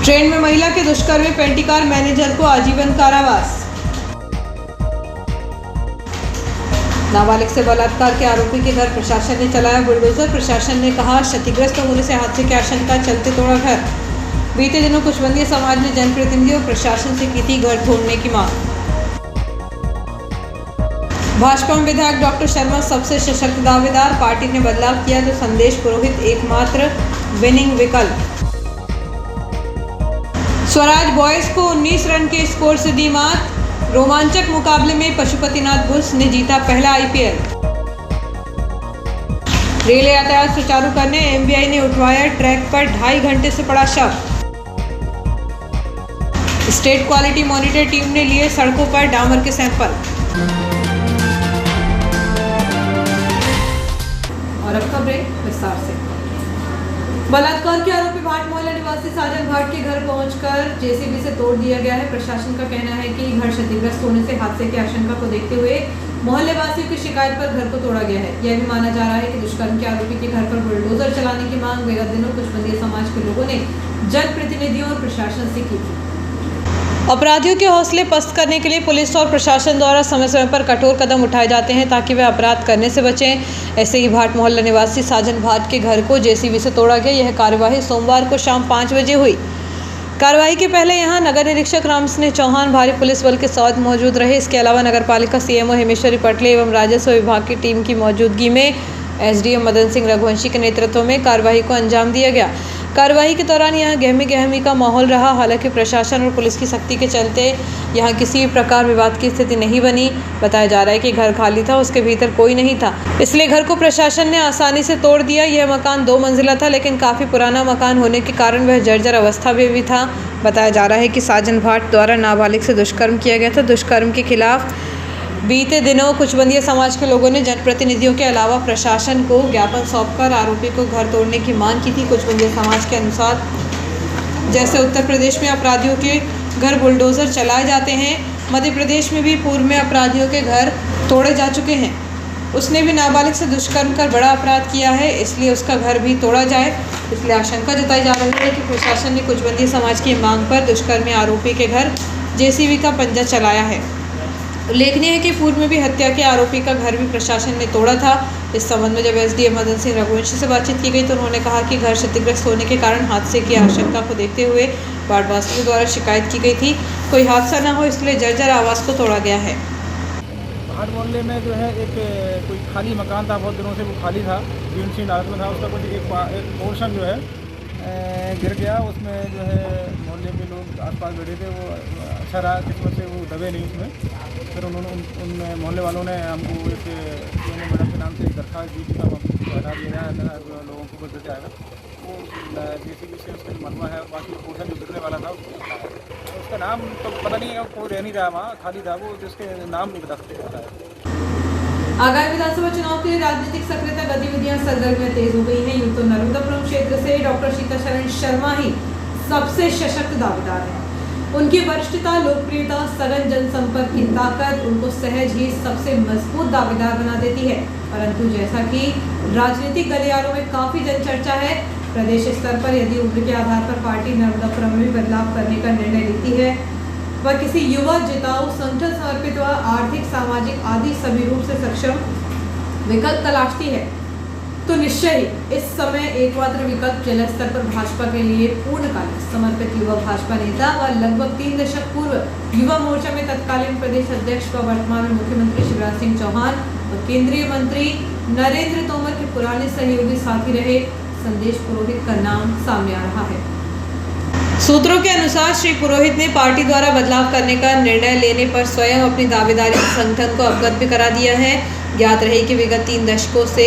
Train में महिला के दुष्कर्मी पेंटिकार मैनेजर को आजीवन कारावास। नाबालिग से बलात्कार के आरोपी के घर प्रशासन ने चलाया बुलडोजर। प्रशासन ने कहा क्षतिग्रस्त होने से हादसे की आशंका चलते तोड़ा घर। बीते दिनों कुशबंदिया समाज ने जनप्रतिनिधियों और प्रशासन से की थी घर तोड़ने की मांग। भाजपा में विधायक डॉक्टर शर्मा सबसे सशक्त दावेदार। पार्टी ने बदलाव किया तो संदेश पुरोहित एकमात्र विनिंग विकल्प। स्वराज बॉयज को 19 रन के स्कोर से दी मात। रोमांचक मुकाबले में पशुपतिनाथ बुल्स ने जीता पहला आईपीएल। रेल यातायात सुचारू करने एमबीआई ने उठवाया ट्रैक पर 2.5 घंटे से पड़ा शव। स्टेट क्वालिटी मॉनिटर टीम ने लिए सड़कों पर डामर के सैंपल। और अब खबरें विस्तार से। बलात्कार के आरोपी भाट मोहल्ला निवासी साजन भाट के घर पहुंचकर जेसीबी से तोड़ दिया गया है। प्रशासन का कहना है कि घर क्षतिग्रस्त होने से हादसे की आशंका को देखते हुए मोहल्ले वासियों की शिकायत पर घर को तोड़ा गया है। यह भी माना जा रहा है कि दुष्कर्म के आरोपी के घर पर बुलडोजर चलाने की मांग विगत दिनों कुशबंदिया समाज के लोगों ने जनप्रतिनिधियों और प्रशासन से की थी। अपराधियों के हौसले पस्त करने के लिए पुलिस और प्रशासन द्वारा समय समय पर कठोर कदम उठाए जाते हैं ताकि वे अपराध करने से बचें। ऐसे ही भाट मोहल्ला निवासी साजन भाट के घर को जेसीबी से तोड़ा गया। यह कार्यवाही सोमवार को शाम 5 बजे हुई। कार्यवाही के पहले यहां नगर निरीक्षक राम स्नेह चौहान भारी पुलिस बल के साथ मौजूद रहे। इसके अलावा नगरपालिका सीएमओ हेमेश्वरी पटले एवं राजस्व विभाग की टीम की मौजूदगी में एसडीएम मदन सिंह रघुवंशी के नेतृत्व में कार्यवाही को अंजाम दिया गया। कार्यवाही के दौरान यहां गहमी का माहौल रहा। हालांकि प्रशासन और पुलिस की सख्ती के चलते यहां किसी भी प्रकार विवाद की स्थिति नहीं बनी। बताया जा रहा है कि घर खाली था, उसके भीतर कोई नहीं था, इसलिए घर को प्रशासन ने आसानी से तोड़ दिया। यह मकान 2 मंजिला था, लेकिन काफ़ी पुराना मकान होने के कारण वह जर्जर अवस्था में भी था। बताया जा रहा है कि साजन भाट द्वारा नाबालिग से दुष्कर्म किया गया था। दुष्कर्म के खिलाफ बीते दिनों कुशबंदिया समाज के लोगों ने जनप्रतिनिधियों के अलावा प्रशासन को ज्ञापन सौंपकर आरोपी को घर तोड़ने की मांग की थी। कुशबंदिया समाज के अनुसार जैसे उत्तर प्रदेश में अपराधियों के घर बुलडोजर चलाए जाते हैं, मध्य प्रदेश में भी पूर्व में अपराधियों के घर तोड़े जा चुके हैं। उसने भी नाबालिग से दुष्कर्म कर बड़ा अपराध किया है, इसलिए उसका घर भी तोड़ा जाए। इसलिए आशंका जताई जा रही है कि प्रशासन ने कुशबंदिया समाज की मांग पर दुष्कर्मी आरोपी के घर जेसीबी का पंजा चलाया है। उल्लेखनीय है कि पूर्व में भी हत्या के आरोपी का घर भी प्रशासन ने तोड़ा था। इस संबंध में जब एसडीएम मदन सिंह रघुवंशी से बातचीत की गई तो उन्होंने कहा कि घर क्षतिग्रस्त होने के कारण हादसे की आशंका को देखते हुए वार्डवासियों द्वारा शिकायत की गई थी कोई हादसा न हो, इसलिए जर्जर आवास को तोड़ा गया है। भाट मोहल्ले में जो है एक कोई खाली मकान था, बहुत दिनों से वो खाली था, जीर्ण हालत में था। उसका कुछ एक पोर्शन जो है गिर गया। उसमें जो है मोहल्ले में लोग आसपास बैठे थे, वो अच्छा रहा किस्मत से वो दबे नहीं उसमें। फिर उन्होंने उन मोहल्ले वालों ने हमको एक मैडम के नाम से एक दरख्वास्त दी कि हम हटा दिया जाए, लोगों को बच जाएगा। वो जेसीबी से उसका मलबा है, बाकी पोर्शन जो गिरने वाला था उसका नाम तो पता नहीं है, कोई रह नहीं रहा वहाँ, खाली था वो, जिसके नाम नहीं रखते होता है। आगामी विधानसभा चुनाव के लिए राजनीतिक सक्रियता गतिविधियां सरगर्मियां तेज हो गई हैं। यूं तो नर्मदापुरम क्षेत्र से डॉक्टर सीताशरण शर्मा ही सबसे सशक्त दावेदार हैं। उनकी वरिष्ठता, लोकप्रियता, सघन जनसंपर्क की ताकत उनको सहज ही सबसे मजबूत दावेदार बना देती है। परंतु जैसा कि राजनीतिक गलियारों में काफी जनचर्चा है, प्रदेश स्तर पर यदि उम्र के आधार पर पार्टी नर्मदापुरम में बदलाव करने का निर्णय लेती है, वह किसी युवा, जिताऊ, संगठन समर्पित व आर्थिक, सामाजिक आदि सभी रूप से सक्षम विकल्प तलाशती है, तो निश्चय ही इस समय एकमात्र विकल्प जिला स्तर पर भाजपा के लिए पूर्णकालिक समर्पित युवा भाजपा नेता व लगभग 3 दशक पूर्व युवा मोर्चा में तत्कालीन प्रदेश अध्यक्ष व वर्तमान में मुख्यमंत्री शिवराज सिंह चौहान और केंद्रीय मंत्री नरेंद्र तोमर के पुराने सहयोगी साथी रहे संदेश पुरोहित का नाम सामने आ रहा है। सूत्रों के अनुसार श्री पुरोहित ने पार्टी द्वारा बदलाव करने का निर्णय लेने पर स्वयं अपनी दावेदारी संगठन को अवगत भी करा दिया है। ज्ञात रहे कि विगत 3 दशकों से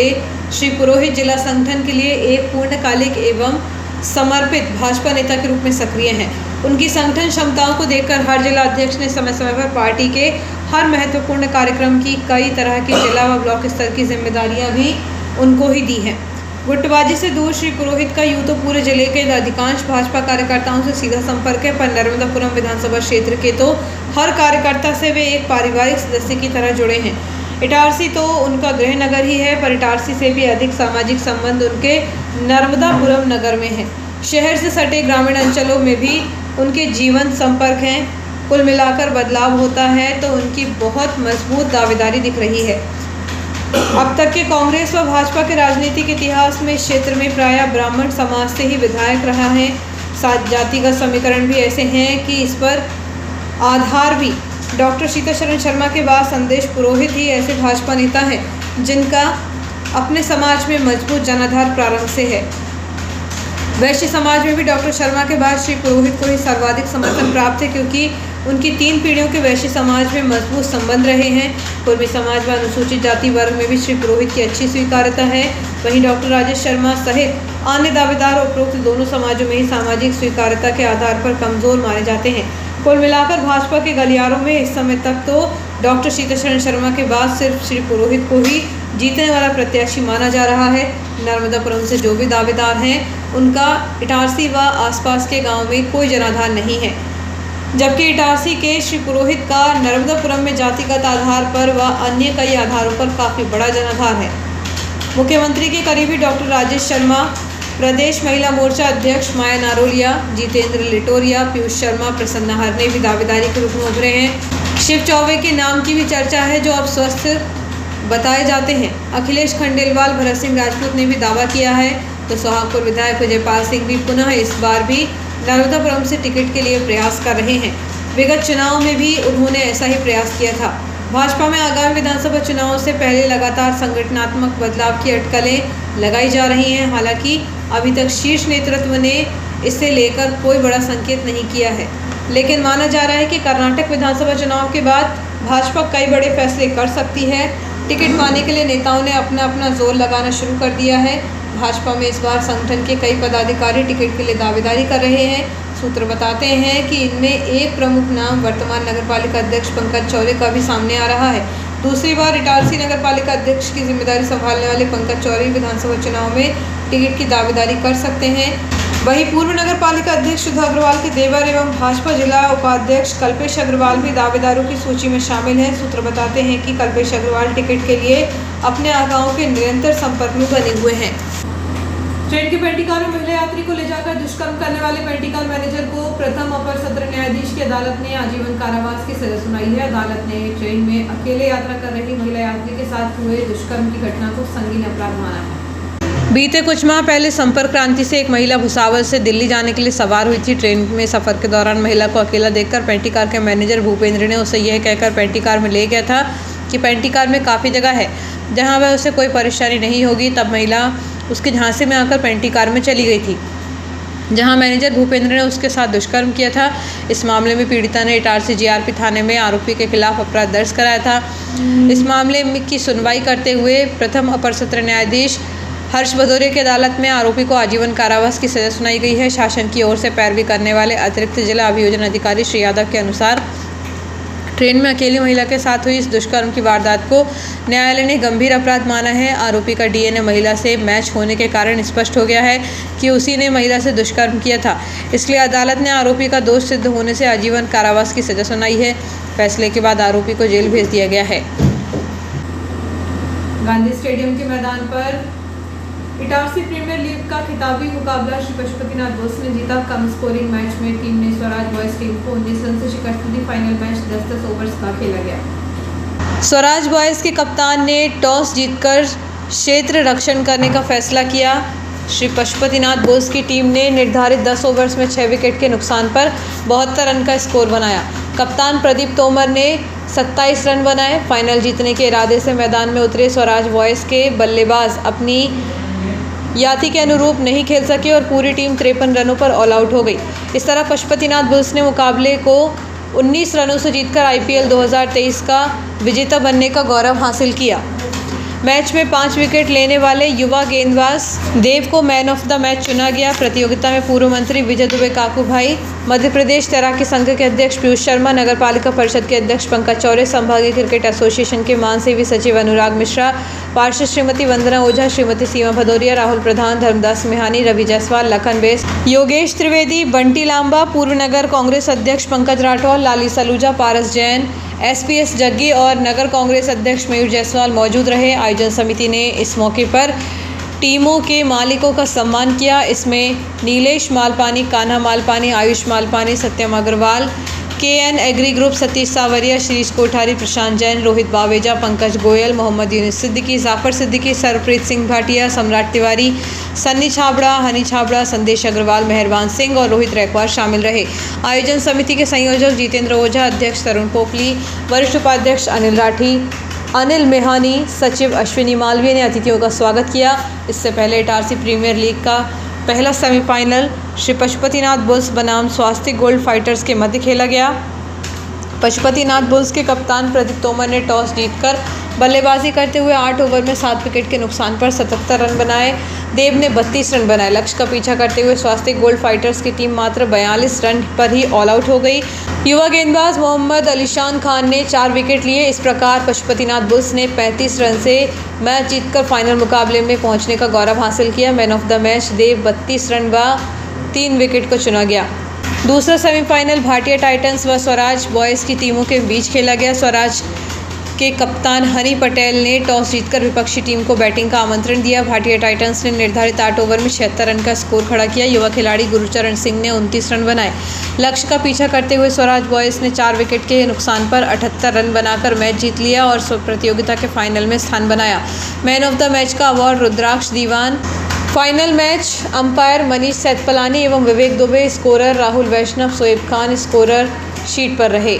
श्री पुरोहित जिला संगठन के लिए एक पूर्णकालिक एवं समर्पित भाजपा नेता के रूप में सक्रिय हैं। उनकी संगठन क्षमताओं को देखकर हर जिला अध्यक्ष ने समय समय पर पार्टी के हर महत्वपूर्ण कार्यक्रम की कई तरह की जिला व ब्लॉक स्तर की जिम्मेदारियां भी उनको ही दी हैं। गुटबाजी से दूर श्री पुरोहित का यूं तो पूरे जिले के अधिकांश भाजपा कार्यकर्ताओं से सीधा संपर्क है, पर नर्मदापुरम विधानसभा क्षेत्र के तो हर कार्यकर्ता से वे एक पारिवारिक सदस्य की तरह जुड़े हैं। इटारसी तो उनका गृह नगर ही है, पर इटारसी से भी अधिक सामाजिक संबंध उनके नर्मदापुरम नगर में है। शहर से सटे ग्रामीण अंचलों में भी उनके जीवन संपर्क हैं। कुल मिलाकर बदलाव होता है तो उनकी बहुत मजबूत दावेदारी दिख रही है। अब तक के कांग्रेस व भाजपा के राजनीतिक इतिहास में इस क्षेत्र में प्रायः ब्राह्मण समाज से ही विधायक रहा है। साथ जातिगत समीकरण भी ऐसे हैं कि इस पर आधार भी डॉक्टर सीताशरण शर्मा के बाद संदेश पुरोहित ही ऐसे भाजपा नेता हैं जिनका अपने समाज में मजबूत जनाधार प्रारंभ से है। वैश्य समाज में भी डॉक्टर शर्मा के बाद श्री पुरोहित को ही सर्वाधिक समर्थन प्राप्त है, क्योंकि उनकी 3 पीढ़ियों के वैश्य समाज में मजबूत संबंध रहे हैं। कुर्मी समाज व अनुसूचित जाति वर्ग में भी श्री पुरोहित की अच्छी स्वीकार्यता है। वहीं डॉक्टर राजेश शर्मा सहित अन्य दावेदार उपरोक्त दोनों समाजों में ही सामाजिक स्वीकार्यता के आधार पर कमजोर माने जाते हैं। कुल मिलाकर भाजपा के गलियारों में इस समय तक तो डॉक्टर सीताशरण शर्मा के बाद सिर्फ श्री पुरोहित को ही जीतने वाला प्रत्याशी माना जा रहा है। नर्मदापुरम से जो भी दावेदार हैं उनका इटारसी व आसपास के गांव में कोई जनाधार नहीं है, जबकि इटारसी के श्री पुरोहित का नर्मदापुरम में जातिगत आधार पर व अन्य कई आधारों पर काफ़ी बड़ा जनाधार है। मुख्यमंत्री के करीबी डॉक्टर राजेश शर्मा, प्रदेश महिला मोर्चा अध्यक्ष माया नारोलिया, जितेंद्र लिटोरिया, पीयूष शर्मा, प्रसन्ना हरने भी दावेदारी के रूप में उभरे हैं। शिव चौबे के नाम की भी चर्चा है जो अब स्वस्थ बताए जाते हैं। अखिलेश खंडेलवाल, भरत सिंह राजपूत ने भी दावा किया है, तो सोहागपुर विधायक विजयपाल सिंह भी पुनः इस बार भी नर्मदापुरम से टिकट के लिए प्रयास कर रहे हैं। विगत चुनाव में भी उन्होंने ऐसा ही प्रयास किया था। भाजपा में आगामी विधानसभा चुनाव से पहले लगातार संगठनात्मक बदलाव की अटकलें लगाई जा रही हैं। हालांकि अभी तक शीर्ष नेतृत्व ने इसे लेकर कोई बड़ा संकेत नहीं किया है, लेकिन माना जा रहा है कि कर्नाटक विधानसभा चुनाव के बाद भाजपा कई बड़े फैसले कर सकती है। टिकट पाने के लिए नेताओं ने अपना अपना जोर लगाना शुरू कर दिया है। भाजपा में इस बार संगठन के कई पदाधिकारी टिकट के लिए दावेदारी कर रहे हैं। सूत्र बताते हैं कि इनमें एक प्रमुख नाम वर्तमान नगरपालिका अध्यक्ष पंकज चौरे का भी सामने आ रहा है। दूसरी बार इटारसी नगरपालिका अध्यक्ष की जिम्मेदारी संभालने वाले पंकज चौरे विधानसभा चुनाव में टिकट की दावेदारी कर सकते हैं। वहीं पूर्व नगरपालिका अध्यक्ष सुधा अग्रवाल के देवर एवं भाजपा जिला उपाध्यक्ष कल्पेश अग्रवाल भी दावेदारों की सूची में शामिल हैं। सूत्र बताते हैं कि कल्पेश अग्रवाल टिकट के लिए अपने आगाओं के निरंतर संपर्क में बने हुए हैं। ट्रेन के पेंटिकार में महिला यात्री को ले जाकर दुष्कर्म करने वाले पेंटिकार मैनेजर को प्रथम अपर सत्र न्यायाधीश की अदालत ने आजीवन कारावास की सजा सुनाई है। अदालत ने ट्रेन में अकेले यात्रा कर रही महिला यात्री के साथ हुए दुष्कर्म की घटना को संगीन अपराध माना है। बीते कुछ माह पहले संपर्क क्रांति से एक महिला भुसावल से दिल्ली जाने के लिए सवार हुई थी। ट्रेन में सफर के दौरान महिला को अकेला देखकर पेंटिकार के मैनेजर भूपेंद्र ने उसे यह कहकर पेंटिकार में ले गया था कि पेंटिकार में काफ़ी जगह है जहां वह उसे कोई परेशानी नहीं होगी। तब महिला उसके झांसे में आकर पेंटिकार में चली गई थी, जहां मैनेजर भूपेंद्र ने उसके साथ दुष्कर्म किया था। इस मामले में पीड़िता ने इटारसी जीआरपी थाने में आरोपी के खिलाफ अपराध दर्ज कराया था। इस मामले की सुनवाई करते हुए प्रथम अपर सत्र न्यायाधीश हर्ष भदौरे की अदालत में आरोपी को आजीवन कारावास की सजा सुनाई गई है। शासन की ओर से पैरवी करने वाले अतिरिक्त जिला अभियोजन अधिकारी श्री यादव के अनुसार ट्रेन में अकेली महिला के साथ हुई इस दुष्कर्म की वारदात को न्यायालय ने गंभीर अपराध माना है। आरोपी का डीएनए महिला से मैच होने के कारण स्पष्ट हो गया है कि उसी ने महिला से दुष्कर्म किया था। इसलिए अदालत ने आरोपी का दोष सिद्ध होने से आजीवन कारावास की सजा सुनाई है। फैसले के बाद आरोपी को जेल भेज दिया गया है। गांधी स्टेडियम के मैदान पर इटारसी प्रीमियर लीग का खिताबी मुकाबला श्री पशुपतिनाथ बोस ने जीता। कम स्कोरिंग मैच में टीम ने स्वराज बॉयज टीम को 19 रन से शिकस्त दी। फाइनल मैच 10-10 ओवर्स का खेला गया। स्वराज बॉयज के कप्तान ने टॉस जीतकर क्षेत्र रक्षण करने का फैसला किया। श्री पशुपतिनाथ बोस की टीम ने निर्धारित 10 ओवर्स में 6 विकेट के नुकसान पर 72 रन का स्कोर बनाया। कप्तान प्रदीप तोमर ने 27 रन बनाए। फाइनल जीतने के इरादे से मैदान में उतरे स्वराज बॉयज के बल्लेबाज अपनी याति के अनुरूप नहीं खेल सके और पूरी टीम 53 रनों पर ऑल आउट हो गई। इस तरह पशुपतिनाथ बुल्स ने मुकाबले को 19 रनों से जीतकर आईपीएल 2023 का विजेता बनने का गौरव हासिल किया। मैच में 5 विकेट लेने वाले युवा गेंदबाज देव को मैन ऑफ द मैच चुना गया। प्रतियोगिता में पूर्व मंत्री विजय दुबे काकू भाई, मध्य प्रदेश तैराकी संघ के अध्यक्ष पीयूष शर्मा, नगर पालिका परिषद के अध्यक्ष पंकज चौरे, संभागीय क्रिकेट एसोसिएशन के महासेवी सचिव अनुराग मिश्रा, पार्षद श्रीमती वंदना ओझा, श्रीमती सीमा भदौरिया, राहुल प्रधान, धर्मदास मिहानी, रवि जायसवाल, लखन बेस, योगेश त्रिवेदी, बंटी लांबा, पूर्व नगर कांग्रेस अध्यक्ष पंकज राठौर, लाली सलूजा, पारस जैन, एसपीएस जग्गी और नगर कांग्रेस अध्यक्ष मयूर जायसवाल मौजूद रहे। आयोजन समिति ने इस मौके पर टीमों के मालिकों का सम्मान किया। इसमें Nilesh Malpani, Kanha Malpani, Ayush Malpani, Satyam Agarwal, KN agri group, Satish Sawariya, Shirish Kothari, प्रशांत जैन, रोहित बावेजा, पंकज गोयल, मोहम्मद यूनिस सिद्दीकी, जाफर सिद्दीकी, सरप्रीत सिंह भाटिया, सम्राट तिवारी, सन्नी छाबड़ा, हनी छाबड़ा, संदेश अग्रवाल, मेहरबान सिंह और रोहित रैकवार शामिल रहे। आयोजन समिति के संयोजक जितेंद्र ओझा, अध्यक्ष तरुण पोपली, वरिष्ठ उपाध्यक्ष अनिल राठी, अनिल मेहानी, सचिव अश्विनी मालवीय ने अतिथियों का स्वागत किया। इससे पहले इटारसी प्रीमियर लीग का पहला सेमीफाइनल श्री पशुपतिनाथ बुल्स बनाम स्वास्तिक गोल्ड फाइटर्स के मध्य खेला गया। पशुपतिनाथ बुल्स के कप्तान प्रदीप तोमर ने टॉस जीतकर बल्लेबाजी करते हुए 8 ओवर में 7 विकेट के नुकसान पर 77 रन बनाए। देव ने 32 रन बनाए। लक्ष्य का पीछा करते हुए स्वास्तिक गोल्ड फाइटर्स की टीम मात्र 42 रन पर ही ऑल आउट हो गई। युवा गेंदबाज मोहम्मद अलीशान खान ने 4 विकेट लिए। इस प्रकार पशुपतिनाथ बुल्स ने 35 रन से मैच जीतकर फाइनल मुकाबले में पहुंचने का गौरव हासिल किया। Man of the match Dev 32 run व 3 विकेट को चुना गया। दूसरा सेमीफाइनल भाटिया टाइटंस व स्वराज बॉयज़ की टीमों के बीच खेला गया। स्वराज के कप्तान हनी पटेल ने टॉस जीतकर विपक्षी टीम को बैटिंग का आमंत्रण दिया। भाटिया टाइटंस ने निर्धारित 8 ओवर में 76 रन का स्कोर खड़ा किया। युवा खिलाड़ी गुरुचरण सिंह ने 29 रन बनाए। लक्ष्य का पीछा करते हुए स्वराज बॉयज़ ने 4 विकेट के नुकसान पर 78 रन बनाकर मैच जीत लिया और प्रतियोगिता के फाइनल में स्थान बनाया। मैन ऑफ द मैच का अवार्ड रुद्राक्ष दीवान। फाइनल मैच अंपायर मनीष सैतपलानी एवं विवेक दुबे, स्कोरर राहुल वैष्णव, शोएब खान स्कोरर शीट पर रहे।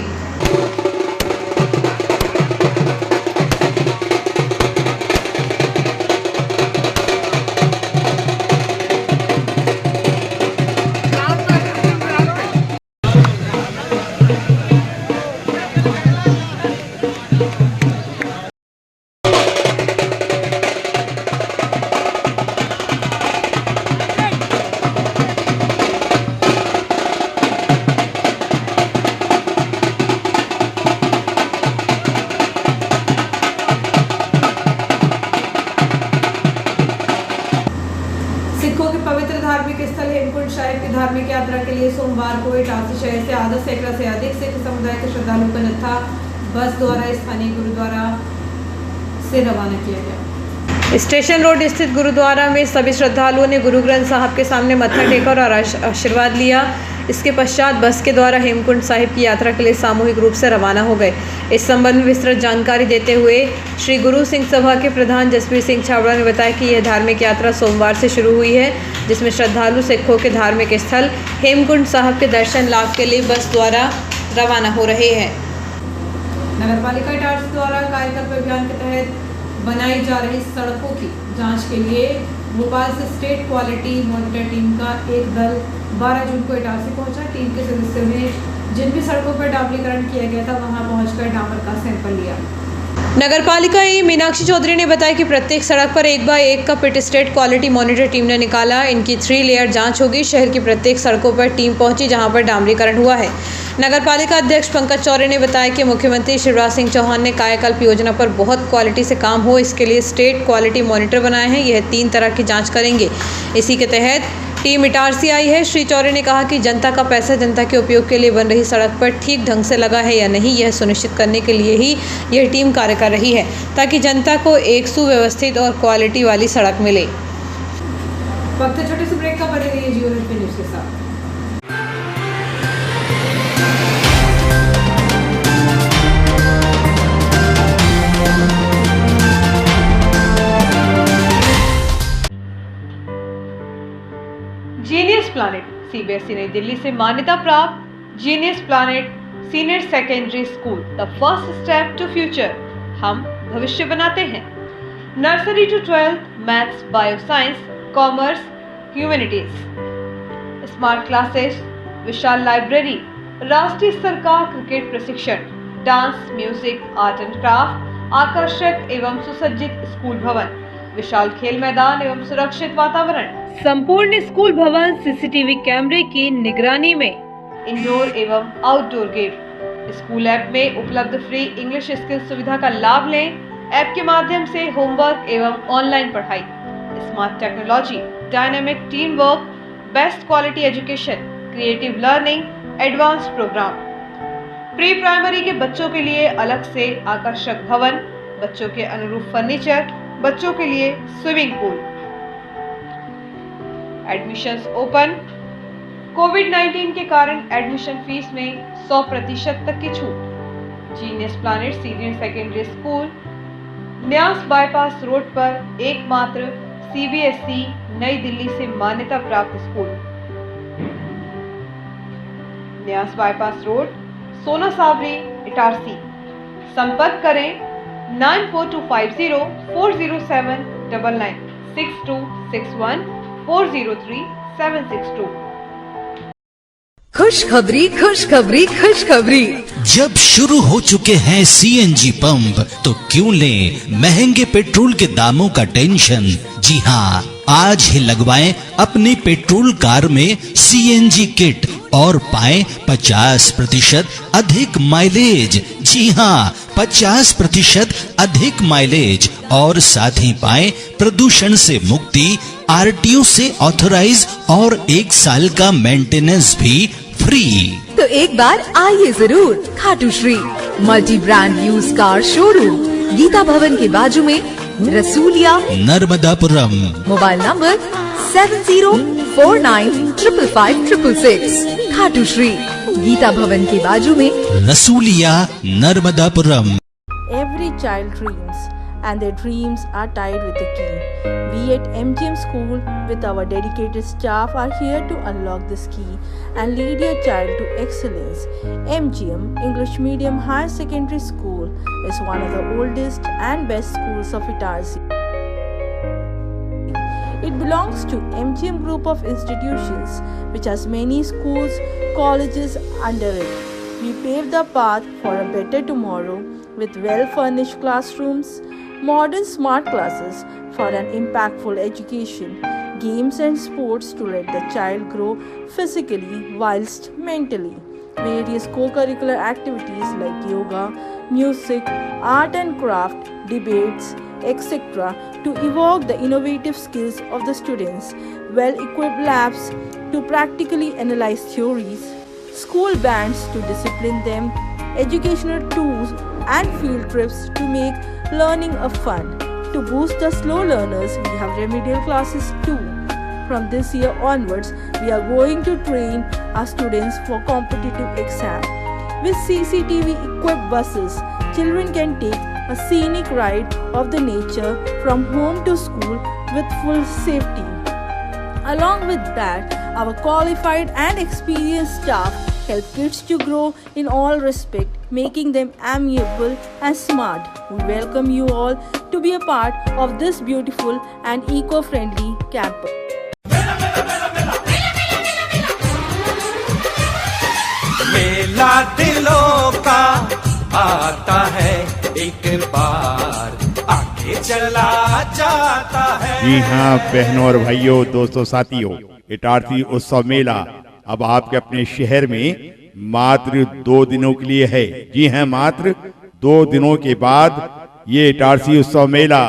सिखों के पवित्र धार्मिक स्थल हेमकुंड साहिब की धार्मिक यात्रा के लिए सोमवार को इटारसी शहर से आधा सैकड़ा से अधिक सिख समुदाय के श्रद्धालुओं का जत्था बस द्वारा स्थानीय गुरुद्वारा से रवाना किया गया। स्टेशन रोड स्थित गुरुद्वारा में सभी श्रद्धालुओं ने गुरु ग्रंथ साहब के सामने मत्था टेका और आशीर्वाद लिया। इसके पश्चात बस के द्वारा हेमकुंड साहिब की यात्रा के लिए सामूहिक रूप से रवाना हो गए। इस संबंध में विस्तृत जानकारी देते हुए श्री गुरु सिंह सभा के प्रधान जसवीर सिंह छाबड़ा ने बताया कि यह धार्मिक यात्रा सोमवार से शुरू हुई है, जिसमें श्रद्धालु सिखों के धार्मिक स्थल हेमकुंड साहब के दर्शन लाभ के लिए बस द्वारा रवाना हो रहे हैं। नगरपालिका इटारसी द्वारा कायाकल्प अभियान के तहत बनाई जा रही सड़कों की जांच के लिए भोपाल से स्टेट क्वालिटी मॉनिटर टीम का एक दल 12 जून को इटारसी पहुंचा। टीम के सदस्यों ने जिन भी सड़कों पर डामरीकरण किया गया था वहां पहुंचकर डामर का सैंपल लिया। नगरपालिका ई मीनाक्षी चौधरी ने बताया कि प्रत्येक सड़क पर 1 बाय 1 का पिट स्टेट क्वालिटी मॉनिटर टीम ने निकाला। इनकी 3 लेयर जांच होगी। शहर की प्रत्येक सड़कों पर टीम पहुंची जहां पर डामरीकरण हुआ है। नगरपालिका अध्यक्ष पंकज चौरे ने बताया कि मुख्यमंत्री शिवराज सिंह चौहान ने कायाकल्प योजना पर बहुत क्वालिटी से काम हो, इसके लिए स्टेट क्वालिटी मॉनिटर बनाए हैं। यह 3 तरह की जाँच करेंगे। इसी के तहत टीम इटारसी आई है। श्री चौरे ने कहा कि जनता का पैसा जनता के उपयोग के लिए बन रही सड़क पर ठीक ढंग से लगा है या नहीं, यह सुनिश्चित करने के लिए ही यह टीम कार्य कर रही है, ताकि जनता को एक सुव्यवस्थित और क्वालिटी वाली सड़क मिले। वक्त छोटे से ब्रेक का, बने रहिए जियो हेल्थ न्यूज़ के साथ। जीनियस प्लैनेट सीबीएसई नई दिल्ली से मान्यता प्राप्त genius planet senior secondary school, the first step to future. हम भविष्य बनाते हैं। Nursery to 12th maths, bio science, commerce, humanities, smart classes, विशाल लाइब्रेरी, राष्ट्रीय स्तर का क्रिकेट प्रशिक्षण, dance, music, art and craft, आकर्षक एवं सुसज्जित स्कूल भवन, विशाल खेल मैदान एवं सुरक्षित वातावरण, संपूर्ण स्कूल भवन सीसीटीवी कैमरे की निगरानी में, इंडोर एवं आउटडोर गेम। स्कूल ऐप में उपलब्ध फ्री इंग्लिश स्किल सुविधा का लाभ लें। ऐप के माध्यम से होमवर्क एवं ऑनलाइन पढ़ाई, smart technology, dynamic team work, best quality education, creative learning, advance program. Pre primary के बच्चों के लिए अलग से आकर्षक भवन, बच्चों के अनुरूप फर्नीचर, बच्चों के लिए स्विमिंग पूल, एडमिशंस ओपन। कोविड-19 के कारण एडमिशन फीस में 100% तक की छूट। Genius planet senior secondary school, न्यास बाईपास रोड पर एकमात्र CBSE नई दिल्ली से मान्यता प्राप्त स्कूल। न्यास बाईपास रोड, सोना सावरी, इटारसी। संपर्क करें 9425040799 6261403762। खुशखबरी खुशखबरी खुशखबरी। जब शुरू हो चुके हैं CNG पंप तो क्यों लें महंगे पेट्रोल के दामों का टेंशन। जी हाँ, आज ही लगवाएं अपनी पेट्रोल कार में CNG किट और पाएं 50% अधिक माइलेज। जी हाँ, 50% अधिक माइलेज और साथ ही पाएं प्रदूषण से मुक्ति, RTO से ऑथराइज और 1 साल का मेंटेनेंस भी फ्री। तो एक बार आइए जरूर Khatu Shri multi brand use car showroom, Geeta Bhavan के बाजू में, रसूलिया, नर्मदापुरम। Mobile number 7049555666। खाटू श्री गीता भवन के बाजू में, Rasuliya, Narmadapuram. Every child dreams, and their dreams are tied with a key. We at MGM School, with our dedicated staff, are here to unlock this key and lead your child to excellence. MGM English Medium Higher Secondary School is one of the oldest and best schools of Itarsi. It belongs to MGM Group of institutions, which has many schools, colleges under it. We pave the path for a better tomorrow with well-furnished classrooms, modern smart classes for an impactful education, games and sports to let the child grow physically whilst mentally. Various co-curricular activities like yoga, music, art and craft, debates, etc. to evoke the innovative skills of the students, well-equipped labs to practically analyze theories, school bands to discipline them, educational tools and field trips to make learning a fun. To boost the slow learners, we have remedial classes too. From this year onwards, we are going to train our students for competitive exam. With CCTV equipped buses, children can take a scenic ride of the nature from home to school with full safety. Along with that, our qualified and experienced staff help kids to grow in all respect, making them amiable and smart. We welcome you all to be a part of this beautiful and eco-friendly campus. मेला दिलों का आता है एक बार, आगे चला जाता है। जी हाँ बहनों और भाइयों, दोस्तों, साथियों, इटारसी उत्सव मेला अब आपके अपने शहर में मात्र 2 दिनों के लिए है। जी हाँ, मात्र 2 दिनों के बाद ये इटारसी उत्सव मेला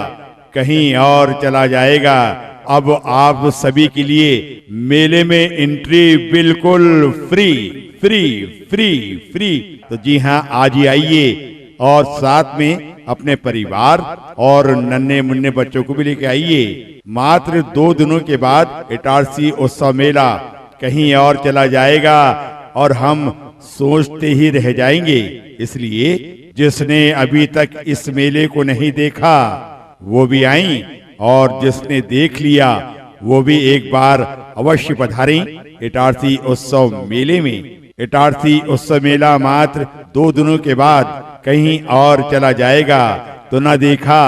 कहीं और चला जाएगा। अब आप सभी के लिए मेले में एंट्री बिल्कुल फ्री फ्री फ्री फ्री। तो जी हाँ, आज ही आइए और साथ में अपने परिवार और नन्हे मुन्ने बच्चों को भी लेके आइए। मात्र 2 दिनों के बाद इटारसी उत्सव मेला कहीं और चला जाएगा और हम सोचते ही रह जाएंगे। इसलिए जिसने अभी तक इस मेले को नहीं देखा वो भी आई, और जिसने देख लिया वो भी एक बार अवश्य पधारें इटारसी उत्सव मेले में। इटारसी उत्सव मेला मात्र 2 दिनों के बाद कहीं और चला जाएगा। तो ना देखा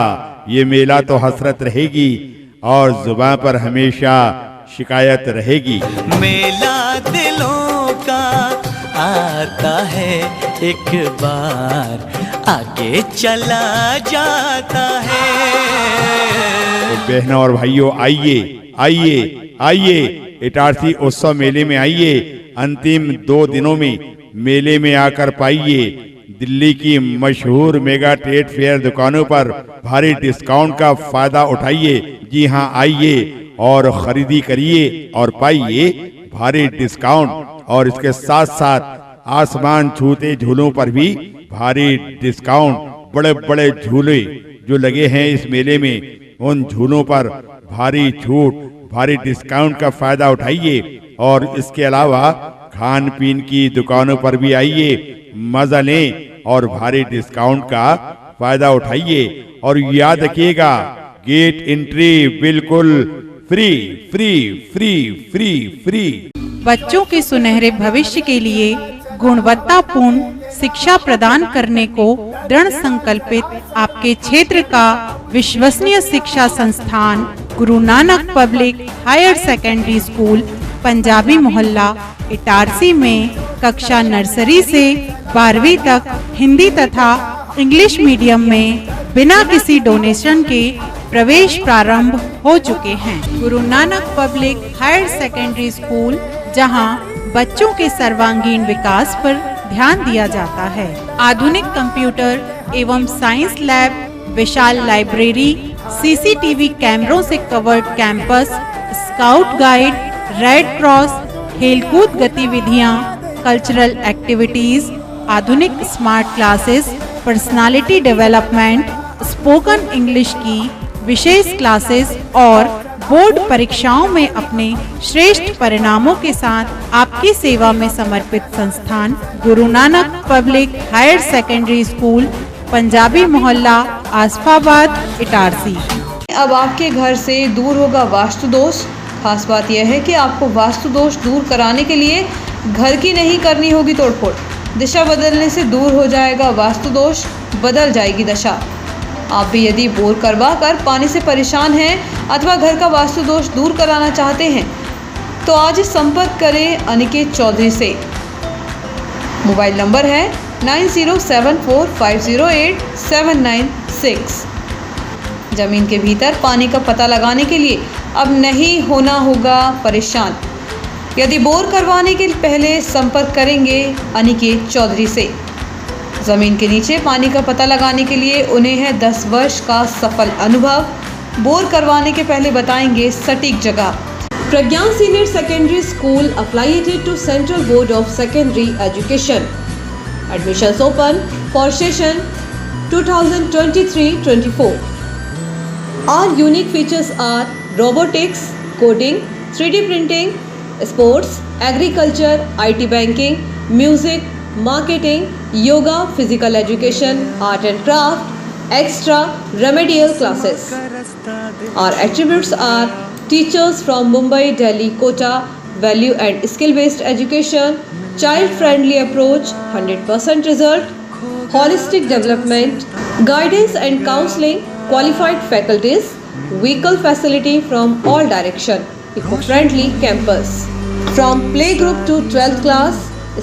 ये मेला तो हसरत रहेगी और जुबान पर हमेशा शिकायत रहेगी। मेला दिलों का आता है एक बार, आगे चला जाता है। तो बहनों और भाइयों, आइए आइए आइए, इटारसी उत्सव मेले में आइए। अंतिम 2 दिनों में मेले में आकर पाइए दिल्ली की मशहूर मेगा ट्रेड फेयर दुकानों पर भारी डिस्काउंट का फायदा उठाइए। जी हाँ, आइए और खरीदी करिए और पाइए भारी डिस्काउंट। और इसके साथ साथ आसमान छूते झूलों पर भी भारी डिस्काउंट। बड़े बड़े झूले जो लगे हैं इस मेले में, उन झूलों पर भारी छूट, भारी डिस्काउंट का फायदा उठाइए और इसके अलावा खान पीन की दुकानों पर भी आइए, मजा लें और भारी डिस्काउंट का फायदा उठाइए। और याद रखिएगा, गेट एंट्री बिल्कुल free free free free free. बच्चों के सुनहरे भविष्य के लिए गुणवत्तापूर्ण शिक्षा प्रदान करने को दृढ़ संकल्पित आपके क्षेत्र का विश्वसनीय शिक्षा संस्थान Guru Nanak public higher secondary school Punjabi Mohalla Itarsi में कक्षा नर्सरी से 12वीं तक हिंदी तथा इंग्लिश मीडियम में बिना किसी डोनेशन के प्रवेश प्रारंभ हो चुके हैं। Guru Nanak public higher secondary school, जहां बच्चों के सर्वांगीण विकास पर ध्यान दिया जाता है। आधुनिक कंप्यूटर एवं साइंस लैब, विशाल लाइब्रेरी, सीसीटीवी कैमरों से covered campus, scout guide, red cross, खेलकूद गतिविधियां, कल्चरल एक्टिविटीज, आधुनिक smart classes, personality development, spoken English की विशेष क्लासेस और बोर्ड परीक्षाओं में अपने श्रेष्ठ परिणामों के साथ आपकी सेवा में समर्पित संस्थान Guru Nanak public higher secondary school Punjabi Mohalla Asafabad Itarsi. अब आपके घर से दूर होगा वास्तु दोष। खास बात यह है कि आपको वास्तु दोष दूर कराने के लिए घर की नहीं करनी होगी तोड़फोड़। दिशा बदलने से दूर हो जाएगा वास्तु दोष, बदल जाएगी दशा। आप भी यदि बोर करवा कर पानी से परेशान हैं अथवा घर का वास्तु दोष दूर कराना चाहते हैं तो आज संपर्क करें अनिकेत चौधरी से। मोबाइल नंबर है 9074508796। जमीन के भीतर पानी का पता लगाने के लिए अब नहीं होना होगा परेशान। यदि बोर करवाने के पहले संपर्क करेंगे अनिकेत चौधरी से। जमीन के नीचे पानी का पता लगाने के लिए उन्हें है 10 वर्ष का सफल अनुभव। बोर करवाने के पहले बताएंगे सटीक जगह। Pragyan senior secondary school affiliated to Central Board of Secondary Education. Admissions open for session 2023-24. Our unique features are robotics, coding, 3D printing, sports, agriculture, IT banking, music, marketing, yoga, physical education, art and craft, extra remedial classes. Our attributes are teachers from Mumbai, Delhi, Kota, value and skill-based education, child-friendly approach, 100% result, holistic development, guidance and counseling, qualified faculties, vehicle facility from all direction, eco-friendly campus. From playgroup to 12th class,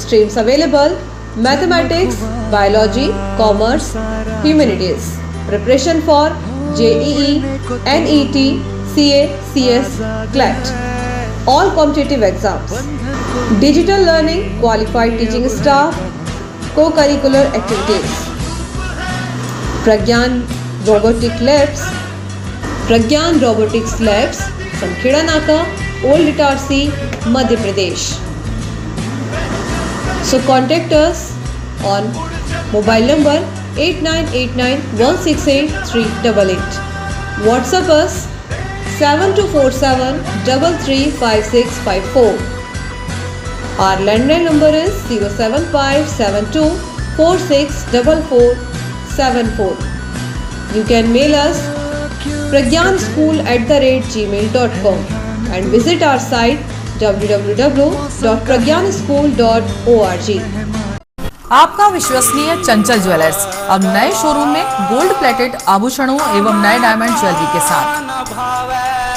streams available: mathematics, biology, commerce, humanities. Preparation for JEE, NET, CA, CS, CLET. All competitive exams. Digital learning, qualified teaching staff, co-curricular activities. Pragyan Robotic Labs. Pragyan Robotics Labs, Sankheda Naka, Old Itarsi, Madhya Pradesh. So contact us on mobile number 8989168388. WhatsApp us 7247335654. Our landline number is 07572464474. You can mail us pragyanschool@gmail.com and visit our site www.pragyanschool.org. आपका विश्वसनीय चंचल jewellers अब नए showroom में gold plated आभूषणों एवं नए diamond jewellery के साथ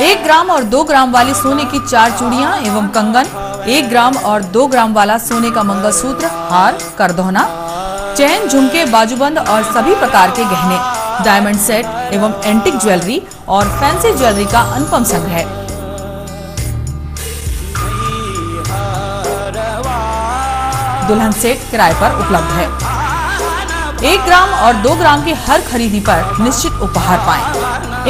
1 ग्राम और 2 ग्राम वाली सोने की 4 चूड़ियां एवं कंगन, 1 ग्राम और 2 ग्राम वाला सोने का मंगलसूत्र, हार, करदौना, चैन, झुमके, बाजूबंद और सभी प्रकार के गहने, डायमंड सेट एवं एंटिक ज्वेलरी और फैंसी ज्वेलरी का अनुपम संग्रह। दुल्हन सेट किराए पर उपलब्ध है। 1 ग्राम और 2 ग्राम की हर खरीदी पर निश्चित उपहार पाएं।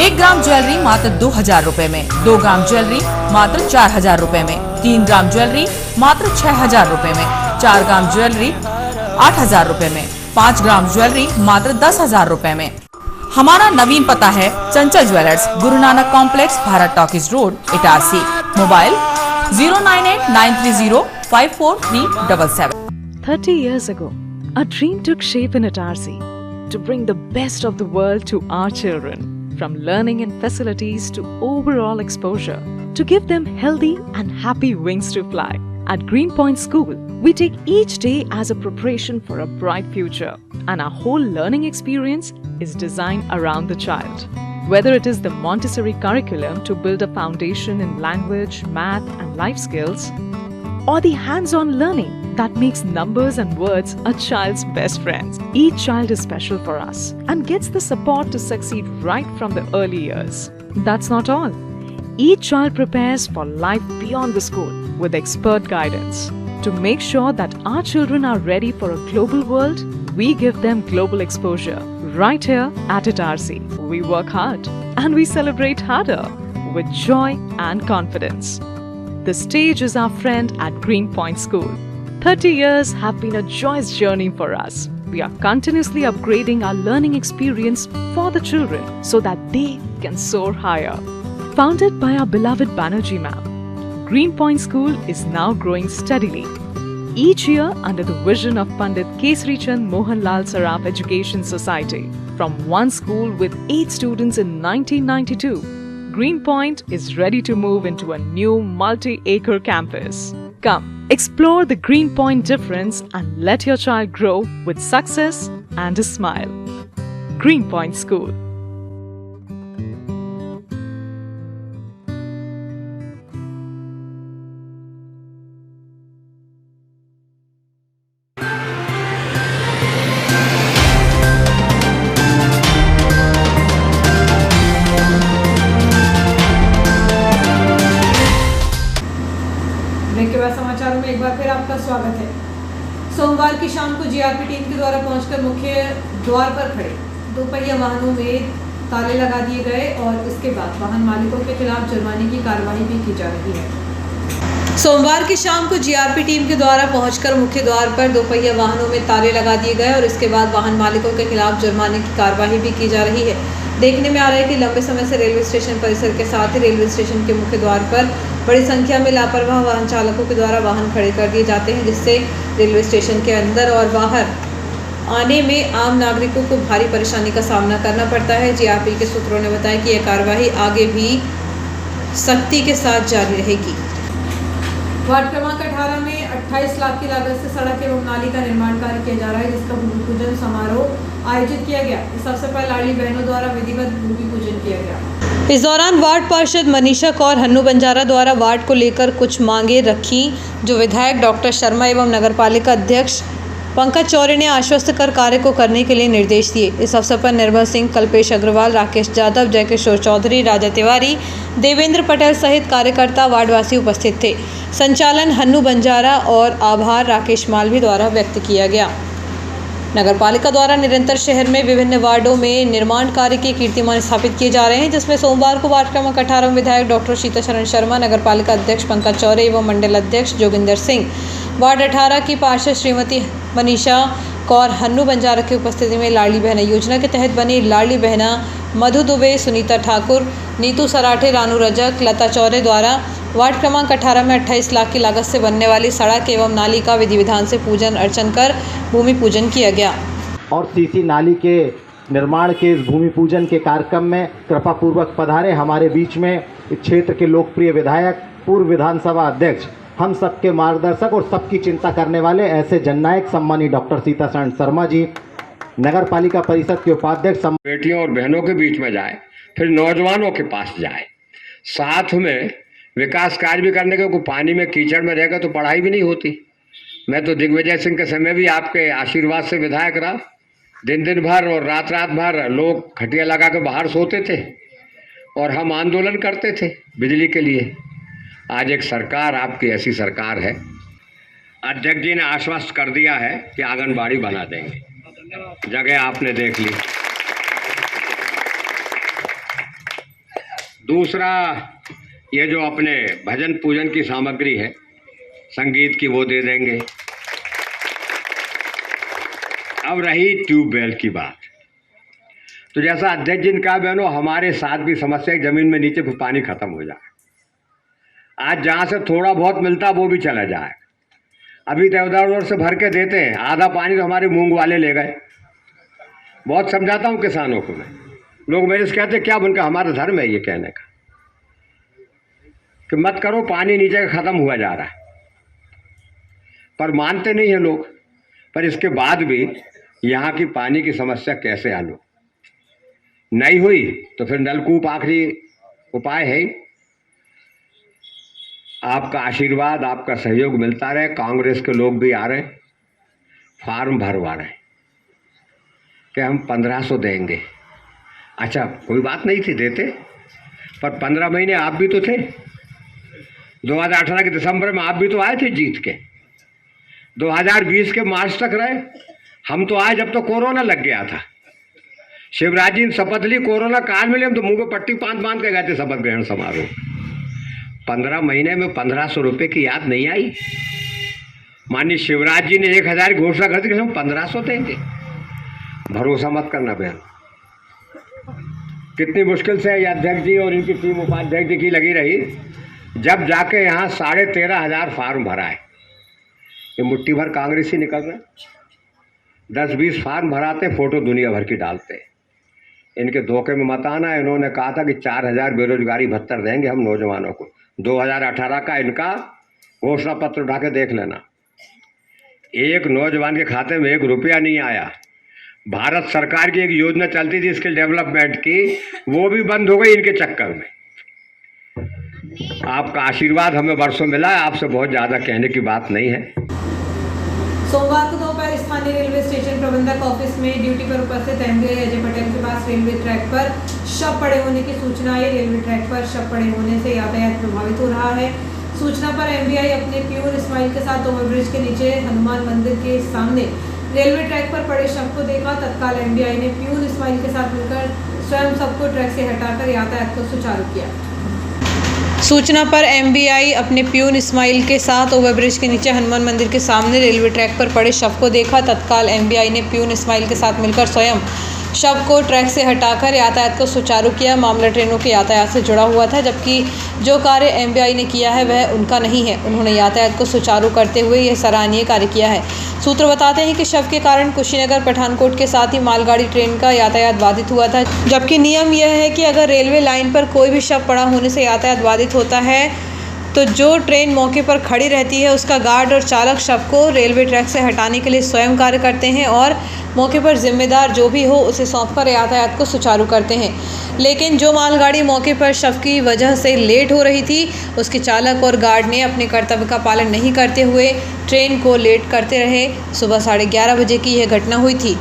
1 ग्राम ज्वेलरी मात्र 2000 रुपए में, 2 ग्राम ज्वेलरी मात्र 4000 रुपए में, 3 ग्राम ज्वेलरी मात्र 6000 रुपए में, 4 ग्राम ज्वेलरी 8000 रुपए में, 5 ग्राम ज्वेलरी मात्र 10000 रुपए में। हमारा नवीन पता है चंचल jewellers, Guru Nanak complex, Bharat talkies road, Itarsi. Mobile 09893054377। 30 years ago, a dream took shape in Itarsi to bring the best of the world to our children, from learning and facilities to overall exposure, to give them healthy and happy wings to fly. At Greenpoint School, we take each day as a preparation for a bright future, and our whole learning experience is designed around the child. Whether it is the Montessori curriculum to build a foundation in language, math and life skills, or the hands-on learning that makes numbers and words a child's best friends. Each child is special for us and gets the support to succeed right from the early years. That's not all. Each child prepares for life beyond the school with expert guidance. To make sure that our children are ready for a global world, we give them global exposure. Right here at Itarsi, we work hard and we celebrate harder with joy and confidence. The stage is our friend at Greenpoint School. 30 years have been a joyous journey for us. We are continuously upgrading our learning experience for the children so that they can soar higher. Founded by our beloved Banerjee ma'am, Greenpoint School is now growing steadily. Each year under the vision of Pandit Kesari Chand Mohanlal Saraf Education Society. From one school with 8 students in 1992, Greenpoint is ready to move into a new multi-acre campus. Come, explore the Greenpoint difference and let your child grow with success and a smile. Greenpoint School. Break के बाद समाचारों में एक बार फिर आपका स्वागत है। सोमवार की शाम को जीआरपी टीम के द्वारा पहुंचकर मुख्य द्वार पर खड़े दोपहिया वाहनों में ताले लगा दिए गए और इसके बाद वाहन मालिकों के खिलाफ जुर्माने की कार्रवाई भी की जा रही है। सोमवार की शाम को जीआरपी टीम के द्वारा पहुंचकर मुख्य द्वार पर दोपहिया वाहनों में ताले लगा दिए गए और इसके बाद वाहन मालिकों के खिलाफ जुर्माने की कार्रवाई भी की जा रही है। देखने में आ रहा है कि लंबे समय से रेलवे स्टेशन परिसर के साथ ही रेलवे स्टेशन के मुख्य द्वार पर बड़ी संख्या में लापरवाह वाहन चालकों के द्वारा वाहन खड़े कर दिए जाते हैं, जिससे रेलवे स्टेशन के अंदर और बाहर आने में आम नागरिकों को भारी परेशानी का सामना करना पड़ता है। जीआरपी के सूत्रों ने बताया कि यह कार्रवाई आगे भी सख्ती के साथ जारी रहेगी। वार्ड क्रमांक 18 में 28 लाख की लागत से सड़क एवं नाली का निर्माण कार्य किया जा रहा है, जिसका भूमि पूजन समारोह आयोजित किया गया। इस अवसर पर लाडली बहनों द्वारा विधिवत भूमि पूजन किया गया। इस दौरान वार्ड पार्षद मनीषा कौर हन्नू बंजारा द्वारा वार्ड को लेकर कुछ मांगे रखी, जो विधायक डॉक्टर शर्मा एवं नगरपालिका अध्यक्ष पंकज चौरे ने आश्वस्त कर कार्य को करने के लिए निर्देश दिए। इस अवसर पर निर्भय सिंह, कल्पेश अग्रवाल, राकेश यादव, जयकिशोर चौधरी, राजा तिवारी, देवेंद्र पटेल सहित कार्यकर्ता वार्डवासी उपस्थित थे। संचालन हन्नू बंजारा और आभार राकेश मालवी द्वारा व्यक्त किया गया। नगरपालिका द्वारा निरंतर शहर में विभिन्न वार्डों में निर्माण कार्य के कीर्तिमान स्थापित किए जा रहे हैं, जिसमें सोमवार को वार्ड क्रमांक 18 में विधायक डॉक्टर सीताशरण शर्मा, नगरपालिका अध्यक्ष पंकज चौरे एवं मंडल अध्यक्ष जोगिंदर सिंह, वार्ड 18 की पार्षद श्रीमती मनीषा कौर हन्नू बंजारा की उपस्थिति में लाडली बहना योजना के तहत बनी लाडली बहना मधु दुबे, सुनीता ठाकुर, नीतू सराठे, रानू रजक, लता चौरे द्वारा वार्ड क्रमांक 18 में 28 लाख की लागत से बनने वाली सड़क एवं नाली का विधि विधान से पूजन अर्चन कर भूमि पूजन किया गया। और सीसी नाली के निर्माण के इस भूमि पूजन के कार्यक्रम में कृपापूर्वक पधारे हमारे बीच में इस क्षेत्र के लोकप्रिय विधायक, पूर्व विधानसभा अध्यक्ष, हम सबके मार्गदर्शक और सबकी चिंता करने वाले ऐसे जननायक सम्मानी डॉक्टर सीताशरण शर्मा जी, नगर पालिका परिषद के उपाध्यक्ष। बेटियों और बहनों के बीच में जाए, फिर नौजवानों के पास जाए, साथ में विकास कार्य भी करने के। पानी में कीचड़ में रहेगा तो पढ़ाई भी नहीं होती। मैं तो दिग्विजय सिंह के समय भी आपके आशीर्वाद से विधायक रहा। दिन दिन भर और रात रात भर लोग खटिया लगा के बाहर सोते थे और हम आंदोलन करते थे बिजली के लिए। आज एक सरकार, आपकी ऐसी सरकार है, अध्यक्ष जी ने आश्वस्त कर दिया है कि आंगनबाड़ी बना देंगे। जगह आपने देख ली। दूसरा, ये जो अपने भजन पूजन की सामग्री है, संगीत की, वो दे देंगे। अब रही ट्यूबवेल की बात। तो जैसा अध्यक्ष जी ने कहा बहनों, हमारे साथ भी समस्या है, जमीन में नीचे पानी खत्म हो जाए। आज जहाँ से थोड़ा बहुत मिलता वो भी चला जाए। अभी तो उधर से भर के देते हैं, आधा पानी तो हमारे मूंग वाले ले गए। बहुत समझाता हूँ किसानों को मैं, लोग मेरे से कहते क्या, उनका हमारा धर्म है ये कहने का कि मत करो, पानी नीचे का खत्म हुआ जा रहा है, पर मानते नहीं हैं लोग। पर इसके बाद भी यहाँ की पानी की समस्या कैसे हल हो? नहीं हुई तो फिर नलकूप आखिरी उपाय है। आपका आशीर्वाद, आपका सहयोग मिलता रहे। कांग्रेस के लोग भी आ रहे हैं, फार्म भरवा रहे हैं कि हम 1500 देंगे। अच्छा, कोई बात नहीं थी देते, पर 15 महीने आप भी तो थे। 2018 के दिसंबर में आप भी तो आए थे जीत के। 2020 के मार्च तक रहे। हम तो आए जब तो कोरोना लग गया था। शिवराज जी ने शपथ ली, कोरोना काल में हम तो मुंह पे पट्टी बांध के गए थे शपथ ग्रहण समारोह। 15 महीने में 1500 रुपये की याद नहीं आई। माननीय शिवराज जी ने 1000 घोषणा कर दी कि हम 1500 देंगे। भरोसा मत करना बहन। कितनी मुश्किल से ये अध्यक्ष जी और इनकी टीम उपाध्यक्ष जी की लगी रही, जब जाके यहाँ 13,500 फार्म भरा है। ये मुट्ठी भर कांग्रेसी निकल रहे, 10-20 फार्म भराते, फोटो दुनिया भर की डालते। इनके धोखे में मत आना। इन्होंने कहा था कि 4000 बेरोजगारी भत्ता देंगे हम नौजवानों को। 2018 का इनका घोषणा पत्र उठा के देख लेना, एक नौजवान के खाते में 1 रुपया नहीं आया। भारत सरकार की एक योजना चलती थी स्किल डेवलपमेंट की, वो भी बंद हो गई इनके चक्कर में। आपका आशीर्वाद हमें वर्षों मिला है, आपसे बहुत ज़्यादा कहने की बात नहीं है। सोमवार को दोपहर स्थानीय रेलवे स्टेशन प्रबंधक ऑफिस में ड्यूटी पर उपस्थित एमबीआई अजय पटेल के पास रेलवे ट्रैक पर शव पड़े होने की सूचना आई। रेलवे ट्रैक पर शव पड़े होने से यातायात प्रभावित हो रहा है। सूचना पर एमबीआई अपने प्यून इस्माइल के साथ ओवरब्रिज के नीचे हनुमान मंदिर के सामने रेलवे ट्रैक पर पड़े शव को देखा। तत्काल एमबीआई ने प्यून इस्माइल के साथ मिलकर स्वयं सबको ट्रैक से हटाकर यातायात को सुचारू किया। सूचना पर एमबीआई अपने प्यून इस्माइल के साथ ओवरब्रिज के नीचे हनुमान मंदिर के सामने रेलवे ट्रैक पर पड़े शव को देखा। तत्काल एमबीआई ने प्यून इस्माइल के साथ मिलकर स्वयं शव को ट्रैक से हटाकर यातायात को सुचारू किया। मामला ट्रेनों के यातायात से जुड़ा हुआ था, जबकि जो कार्य एमबीआई ने किया है वह उनका नहीं है। उन्होंने यातायात को सुचारू करते हुए यह सराहनीय कार्य किया है। सूत्र बताते हैं कि शव के कारण कुशीनगर पठानकोट के साथ ही मालगाड़ी ट्रेन का यातायात बाधित हुआ था, जबकि नियम यह है कि अगर रेलवे लाइन पर कोई भी शव पड़ा होने से यातायात बाधित होता है तो जो ट्रेन मौके पर खड़ी रहती है उसका गार्ड और चालक शव को रेलवे ट्रैक से हटाने के लिए स्वयं कार्य करते हैं और मौके पर जिम्मेदार जो भी हो उसे सौंपकर यातायात को सुचारू करते हैं। लेकिन जो मालगाड़ी मौके पर शव की वजह से लेट हो रही थी, उसके चालक और गार्ड ने अपने कर्तव्य का पालन नहीं करते हुए ट्रेन को लेट करते रहे। सुबह 11:30 बजे की यह घटना हुई थी।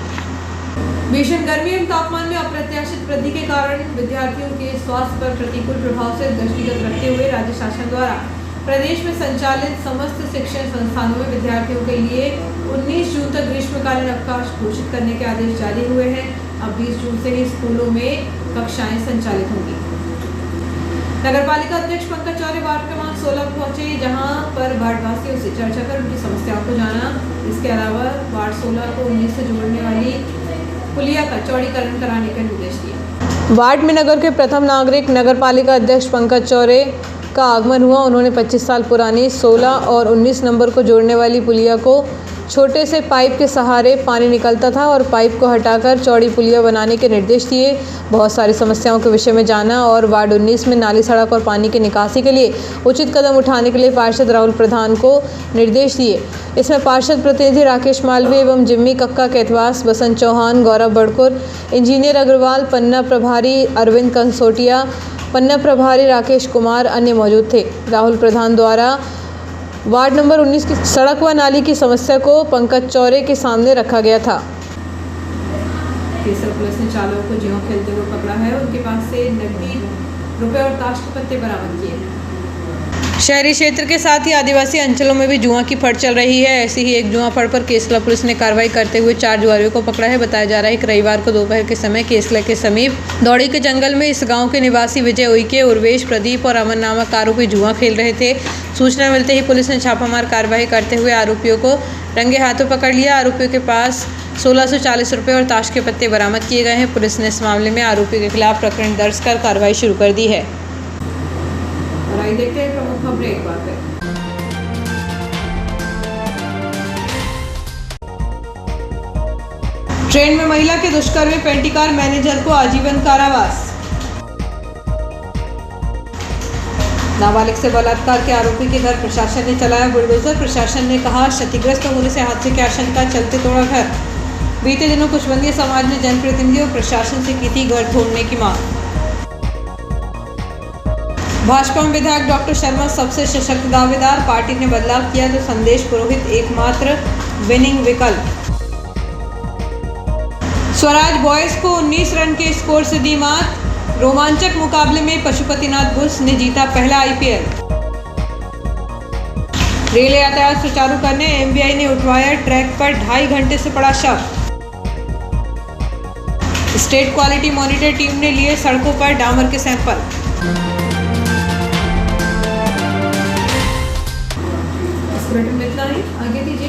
भीषण गर्मी एवं तापमान में अप्रत्याशित वृद्धि के कारण विद्यार्थियों के स्वास्थ्य पर प्रतिकूल प्रभाव से दृष्टिगत रखते हुए राज्य शासन द्वारा प्रदेश में संचालित समस्त शिक्षण संस्थानों में विद्यार्थियों के लिए 19 जून तक ग्रीष्मकालीन अवकाश घोषित करने के आदेश जारी हुए हैं। अब 20 जून से ही स्कूलों में कक्षाएं संचालित होंगी। नगरपालिका अध्यक्ष पंकज चौरे वार्ड क्रमांक 16 पहुंचे, जहां पर वार्डवासियों से चर्चा कर उनकी समस्याओं को जाना। इसके अलावा वार्ड 16 को 19 से जोड़ने वाली पुलिया का चौड़ीकरण कराने का निर्देश दिया। वार्ड में नगर के प्रथम नागरिक नगरपालिका अध्यक्ष पंकज चौरे का आगमन हुआ। उन्होंने 25 साल पुरानी 16 और 19 नंबर को जोड़ने वाली पुलिया को छोटे से पाइप के सहारे पानी निकलता था और पाइप को हटाकर चौड़ी पुलिया बनाने के निर्देश दिए। बहुत सारी समस्याओं के विषय में जाना और वार्ड 19 में नाली, सड़क और पानी की निकासी के लिए उचित कदम उठाने के लिए पार्षद राहुल प्रधान को निर्देश दिए। इसमें पार्षद प्रतिनिधि राकेश मालवीय एवं जिम्मी कक्का कैथवास, बसंत चौहान, गौरव बड़कुर, इंजीनियर अग्रवाल, पन्ना प्रभारी अरविंद कंसोटिया, पन्ना प्रभारी राकेश कुमार अन्य मौजूद थे। राहुल प्रधान द्वारा वार्ड नंबर 19 की सड़क व नाली की समस्या को पंकज चौरे के सामने रखा गया था। केसर पुलिस ने चालकों को ज्यों खेलते हुए पकड़ा है। उनके पास से नकदी, रुपए और ताश के पत्ते बरामद किए हैं। शहरी क्षेत्र के साथ ही आदिवासी अंचलों में भी जुआ की फड़ चल रही है। ऐसी ही एक जुआ फड़ पर केसला पुलिस ने कार्रवाई करते हुए 4 जुआरियों को पकड़ा है। बताया जा रहा है कि रविवार को दोपहर के समय केसला के समीप दौड़ी के जंगल में इस गांव के निवासी विजय उइके, उर्वेश, प्रदीप और अमन नामक आरोपी जुआ खेल रहे थे। सूचना मिलते ही पुलिस ने छापामार कार्रवाई करते हुए आरोपियों को रंगे हाथों पकड़ लिया। आरोपियों के पास 1640 रुपये और ताश के पत्ते बरामद किए गए हैं। पुलिस ने इस मामले में आरोपी के खिलाफ प्रकरण दर्ज कर कार्रवाई शुरू कर दी है। और आइए देखते हैं प्रमुख खबरें एक बार फिर। ट्रेन में महिला के दुष्कर्म में पेंटिकार मैनेजर को आजीवन कारावास। नाबालिग से बलात्कार के आरोपी के घर प्रशासन ने चलाया बुलडोजर। प्रशासन ने कहा क्षतिग्रस्त होने से हादसे की आशंका, चलते तोड़ा घर। बीते दिनों कुशबंदिया समाज ने जनप्रतिनिधियों और प्रशासन से की थी घर तोड़ने की मांग। भाजपा में विधायक डॉक्टर शर्मा सबसे सशक्त दावेदार। पार्टी ने बदलाव किया तो संदेश पुरोहित एकमात्र विनिंग विकल्प। स्वराज बॉयज को 19 रन के स्कोर से दी मात। रोमांचक मुकाबले में पशुपतिनाथ बुल्स ने जीता पहला आईपीएल। रेल यातायात सुचारू करने एमबीआई ने उठवाया ट्रैक पर 2.5 घंटे से पड़ा शव। स्टेट क्वालिटी मॉनिटर टीम ने लिए सड़कों पर डामर के सैंपल। इस बुलेटिन में इतना ही, आगे दीजिए।